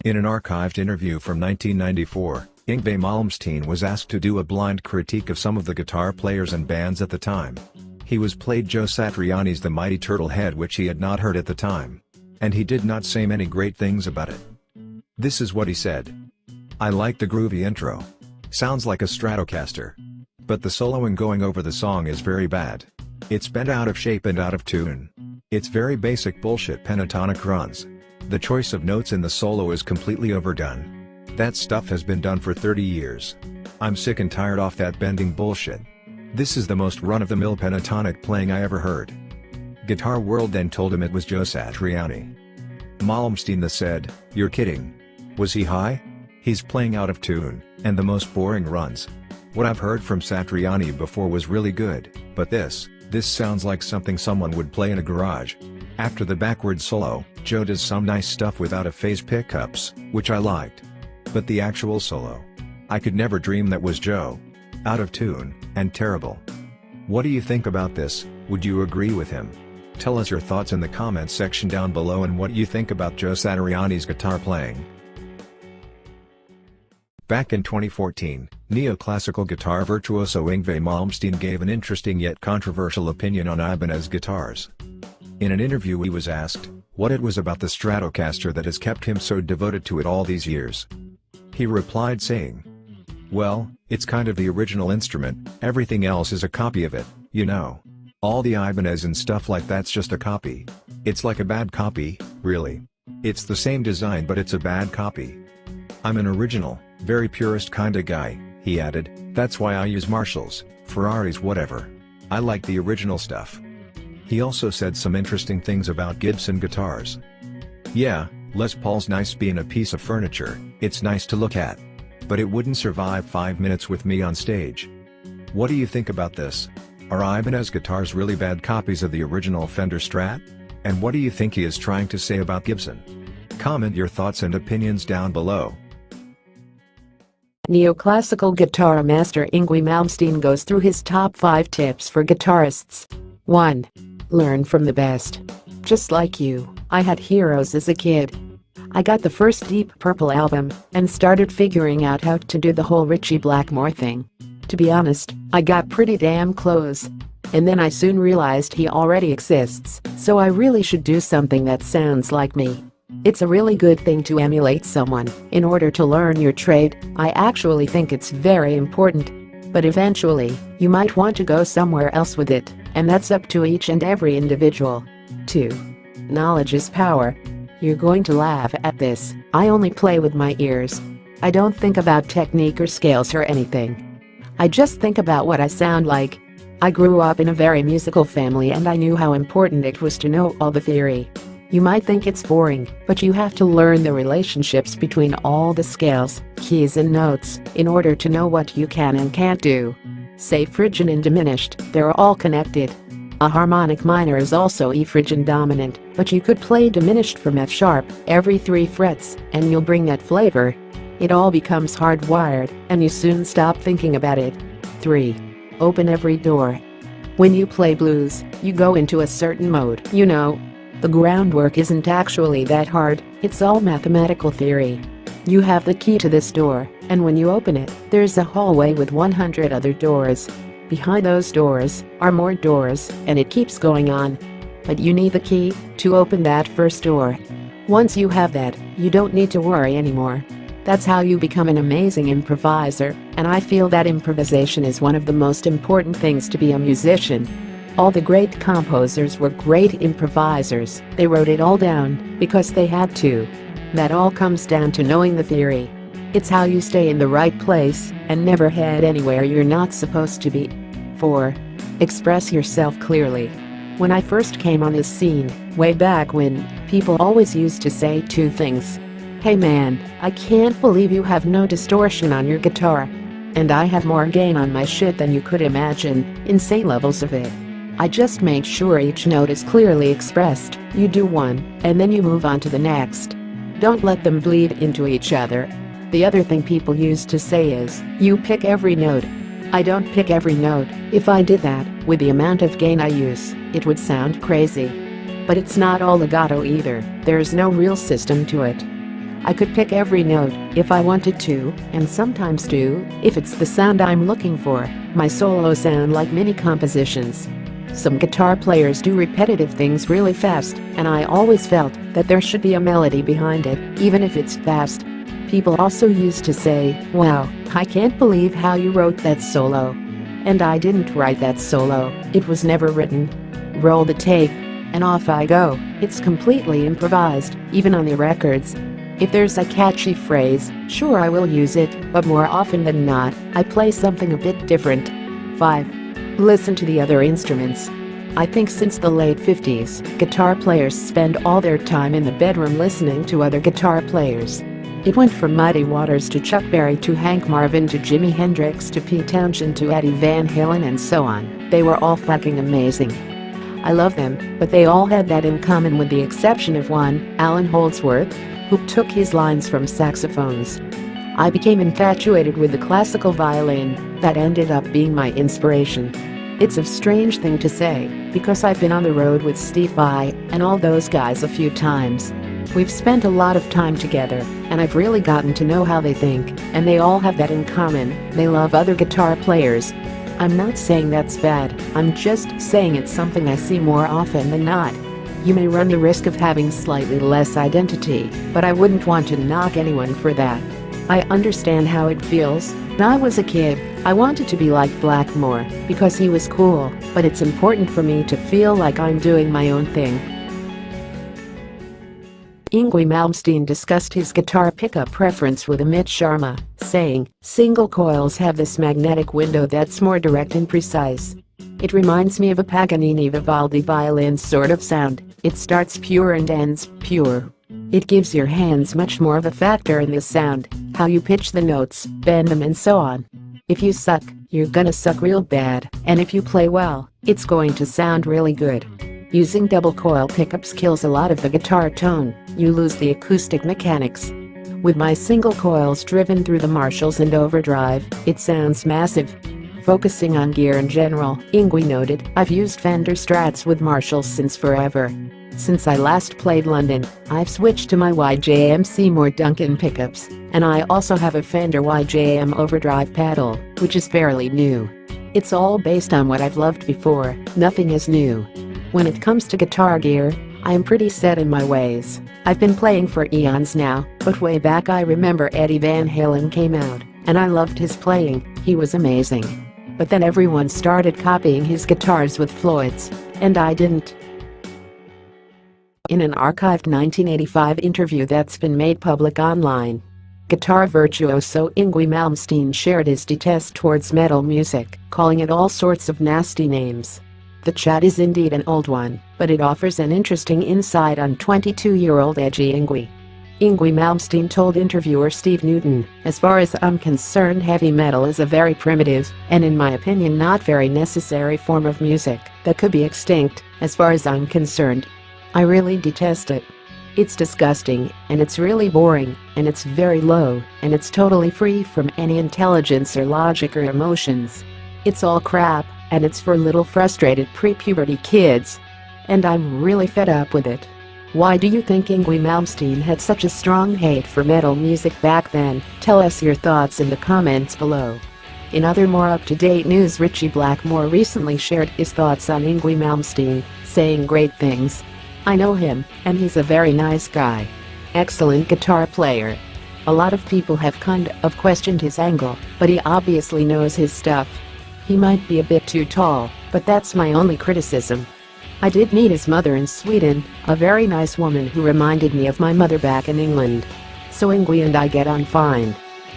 In an archived interview from 1994, Yngwie Malmsteen was asked to do a blind critique of some of the guitar players and bands at the time. He was played Joe Satriani's The Mighty Turtlehead, which he had not heard at the time. And he did not say many great things about it. This is what he said. "I like the groovy intro. Sounds like a Stratocaster. But the soloing going over the song is very bad. It's bent out of shape and out of tune. It's very basic bullshit pentatonic runs. The choice of notes in the solo is completely overdone. That stuff has been done for 30 years. I'm sick and tired off that bending bullshit. This is the most run-of-the-mill pentatonic playing I ever heard." Guitar World then told him it was Joe Satriani. Malmsteen said, "You're kidding. Was he high? He's playing out of tune, and the most boring runs. What I've heard from Satriani before was really good, but this sounds like something someone would play in a garage." After the backward solo, Joe does some nice stuff with out-of-phase pickups, which I liked. But the actual solo, I could never dream that was Joe. Out of tune, and terrible. What do you think about this? Would you agree with him? Tell us your thoughts in the comments section down below and what you think about Joe Satriani's guitar playing. Back in 2014, neoclassical guitar virtuoso Yngwie Malmsteen gave an interesting yet controversial opinion on Ibanez guitars. In an interview he was asked what it was about the Stratocaster that has kept him so devoted to it all these years. He replied saying, "Well, it's kind of the original instrument, everything else is a copy of it, you know. All the Ibanez and stuff like that's just a copy. It's like a bad copy, really. It's the same design but it's a bad copy. I'm an original, very purist kinda guy," he added. "That's why I use Marshalls, Ferraris, whatever. I like the original stuff." He also said some interesting things about Gibson guitars. "Yeah, Les Paul's nice being a piece of furniture, it's nice to look at. But it wouldn't survive 5 minutes with me on stage. What do you think about this? Are Ibanez guitars really bad copies of the original Fender Strat? And what do you think he is trying to say about Gibson? Comment your thoughts and opinions down below." Neoclassical guitar master Yngwie Malmsteen goes through his top 5 tips for guitarists. 1. Learn from the best. Just like you, I had heroes as a kid. I got the first Deep Purple album and started figuring out how to do the whole Ritchie Blackmore thing. To be honest, I got pretty damn close. And then I soon realized he already exists, so I really should do something that sounds like me. It's a really good thing to emulate someone in order to learn your trade. I actually think it's very important. But eventually, you might want to go somewhere else with it, and that's up to each and every individual. 2. Knowledge is power. You're going to laugh at this, I only play with my ears. I don't think about technique or scales or anything. I just think about what I sound like. I grew up in a very musical family and I knew how important it was to know all the theory. You might think it's boring, but you have to learn the relationships between all the scales, keys and notes in order to know what you can and can't do. Say phrygian and diminished, they're all connected. A harmonic minor is also E phrygian dominant, but you could play diminished from F sharp every 3 frets and you'll bring that flavor. It all becomes hardwired and you soon stop thinking about it. 3. Open every door. When you play blues, you go into a certain mode, you know. The groundwork isn't actually that hard, it's all mathematical theory. You have the key to this door, and when you open it, there's a hallway with 100 other doors. Behind those doors are more doors, and it keeps going on. But you need the key to open that first door. Once you have that, you don't need to worry anymore. That's how you become an amazing improviser, and I feel that improvisation is one of the most important things to be a musician. All the great composers were great improvisers, they wrote it all down because they had to. That all comes down to knowing the theory. It's how you stay in the right place and never head anywhere you're not supposed to be. 4. Express yourself clearly. When I first came on this scene, way back when, people always used to say 2 things. "Hey man, I can't believe you have no distortion on your guitar." And "I have more gain on my shit than you could imagine," insane levels of it. I just make sure each note is clearly expressed. You do one, and then you move on to the next. Don't let them bleed into each other. The other thing people used to say is, "You pick every note." I don't pick every note. If I did that, with the amount of gain I use, it would sound crazy. But it's not all legato either, there's no real system to it. I could pick every note if I wanted to, and sometimes do, if it's the sound I'm looking for. My solos sound like mini compositions. Some guitar players do repetitive things really fast, and I always felt that there should be a melody behind it, even if it's fast. People also used to say, "Wow, I can't believe how you wrote that solo." And I didn't write that solo, it was never written. Roll the tape, and off I go. It's completely improvised, even on the records. If there's a catchy phrase, sure I will use it, but more often than not, I play something a bit different. 5. Listen to the other instruments. I think since the late 50s, guitar players spend all their time in the bedroom listening to other guitar players. It went from Muddy Waters to Chuck Berry to Hank Marvin to Jimi Hendrix to Pete Townshend to Eddie Van Halen and so on. They were all fucking amazing. I love them, but they all had that in common with the exception of one, Alan Holdsworth, who took his lines from saxophones. I became infatuated with the classical violin that ended up being my inspiration. It's a strange thing to say, because I've been on the road with Steve Vai and all those guys a few times. We've spent a lot of time together, and I've really gotten to know how they think, and they all have that in common, they love other guitar players. I'm not saying that's bad, I'm just saying it's something I see more often than not. You may run the risk of having slightly less identity, but I wouldn't want to knock anyone for that. I understand how it feels. When I was a kid, I wanted to be like Blackmore, because he was cool, but it's important for me to feel like I'm doing my own thing. Yngwie Malmsteen discussed his guitar pickup preference with Amit Sharma, saying, "Single coils have this magnetic window that's more direct and precise. It reminds me of a Paganini Vivaldi violin sort of sound. It starts pure and ends pure. It gives your hands much more of a factor in the sound, how you pitch the notes, bend them and so on. If you suck, you're gonna suck real bad, and if you play well, it's going to sound really good." Using double coil pickups kills a lot of the guitar tone, you lose the acoustic mechanics. With my single coils driven through the Marshalls and overdrive, it sounds massive. Focusing on gear in general, Yngwie noted, "I've used Fender Strats with Marshalls since forever. Since I last played London, I've switched to my YJM Seymour Duncan pickups, and I also have a Fender YJM overdrive pedal, which is fairly new. It's all based on what I've loved before, nothing is new. When it comes to guitar gear, I am pretty set in my ways. I've been playing for eons now, but way back I remember Eddie Van Halen came out, and I loved his playing, he was amazing. But then everyone started copying his guitars with Floyd's, and I didn't." In an archived 1985 interview that's been made public online, guitar virtuoso Yngwie Malmsteen shared his detest towards metal music, calling it all sorts of nasty names. The chat is indeed an old one, but it offers an interesting insight on 22-year-old edgy Yngwie. Yngwie Malmsteen told interviewer Steve Newton, "As far as I'm concerned, heavy metal is a very primitive, and in my opinion not very necessary form of music that could be extinct, as far as I'm concerned. I really detest it. It's disgusting, and it's really boring, and it's very low, and it's totally free from any intelligence or logic or emotions. It's all crap, and it's for little frustrated pre-puberty kids. And I'm really fed up with it." Why do you think Yngwie Malmsteen had such a strong hate for metal music back then? Tell us your thoughts in the comments below. In other more up-to-date news, Richie Blackmore recently shared his thoughts on Yngwie Malmsteen, saying great things. "I know him, and he's a very nice guy. Excellent guitar player. A lot of people have kind of questioned his angle, but he obviously knows his stuff. He might be a bit too tall, but that's my only criticism. I did meet his mother in Sweden, a very nice woman who reminded me of my mother back in England. So Yngwie and I get on fine.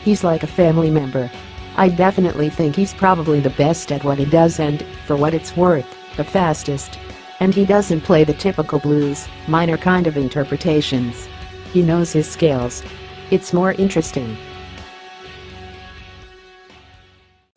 He's like a family member. I definitely think he's probably the best at what he does and, for what it's worth, the fastest. And he doesn't play the typical blues, minor kind of interpretations. He knows his scales. It's more interesting."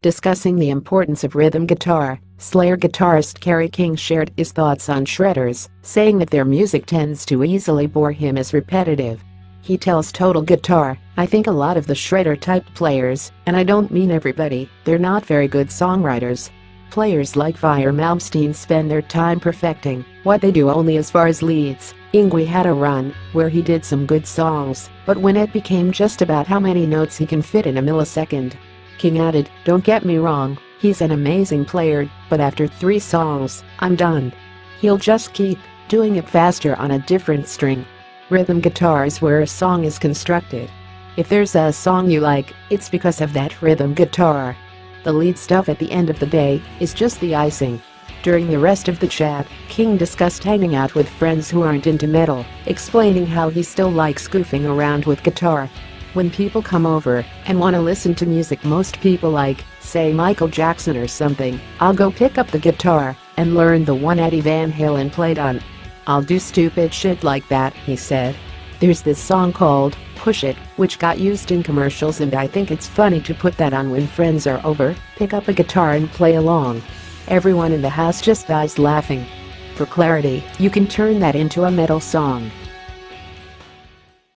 Discussing the importance of rhythm guitar, Slayer guitarist Kerry King shared his thoughts on shredders, saying that their music tends to easily bore him as repetitive. He tells Total Guitar, "I think a lot of the shredder-type players, and I don't mean everybody, they're not very good songwriters. Players like Vai or Malmsteen spend their time perfecting what they do only as far as leads. Yngwie had a run where he did some good songs, but when it became just about how many notes he can fit in a millisecond. King added, "Don't get me wrong, he's an amazing player, but after 3 songs, I'm done. He'll just keep doing it faster on a different string." Rhythm guitar is where a song is constructed. If there's a song you like, it's because of that rhythm guitar. The lead stuff at the end of the day is just the icing. During the rest of the chat, King discussed hanging out with friends who aren't into metal, explaining how he still likes goofing around with guitar. When people come over and want to listen to music most people like, say Michael Jackson or something, I'll go pick up the guitar and learn the one Eddie Van Halen played on. I'll do stupid shit like that, he said. There's this song called Push It, which got used in commercials, and I think it's funny to put that on when friends are over, pick up a guitar and play along. Everyone in the house just dies laughing. For clarity, you can turn that into a metal song.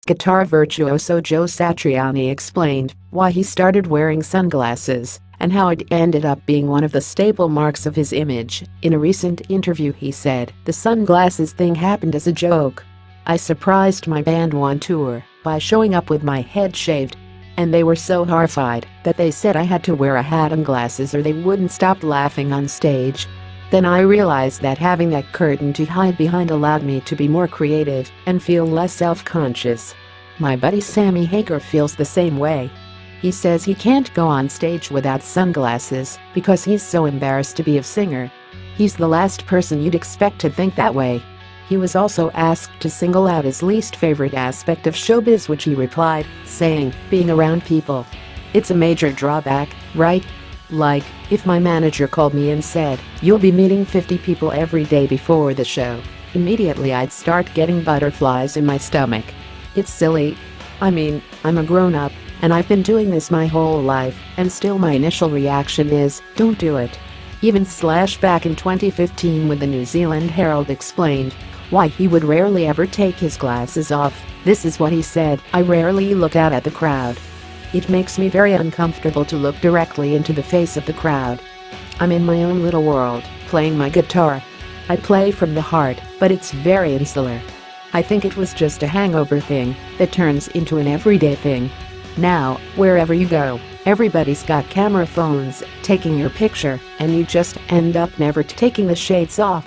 Guitar virtuoso Joe Satriani explained why he started wearing sunglasses and how it ended up being one of the staple marks of his image. In a recent interview he said, "The sunglasses thing happened as a joke. I surprised my band on tour by showing up with my head shaved, and they were so horrified that they said I had to wear a hat and glasses or they wouldn't stop laughing on stage. Then I realized that having that curtain to hide behind allowed me to be more creative and feel less self-conscious." My buddy Sammy Hagar feels the same way. He says he can't go on stage without sunglasses because he's so embarrassed to be a singer. He's the last person you'd expect to think that way. He was also asked to single out his least favorite aspect of showbiz, which he replied, saying, "Being around people. It's a major drawback, right? Like, if my manager called me and said, 'You'll be meeting 50 people every day before the show,' immediately I'd start getting butterflies in my stomach. It's silly. I mean, I'm a grown-up, and I've been doing this my whole life, and still my initial reaction is, don't do it." Even Slash back in 2015 with the New Zealand Herald explained why he would rarely ever take his glasses off. This is what he said, "I rarely look out at the crowd. It makes me very uncomfortable to look directly into the face of the crowd. I'm in my own little world, playing my guitar. I play from the heart, but it's very insular. I think it was just a hangover thing that turns into an everyday thing. Now, wherever you go, everybody's got camera phones taking your picture, and you just end up never taking the shades off."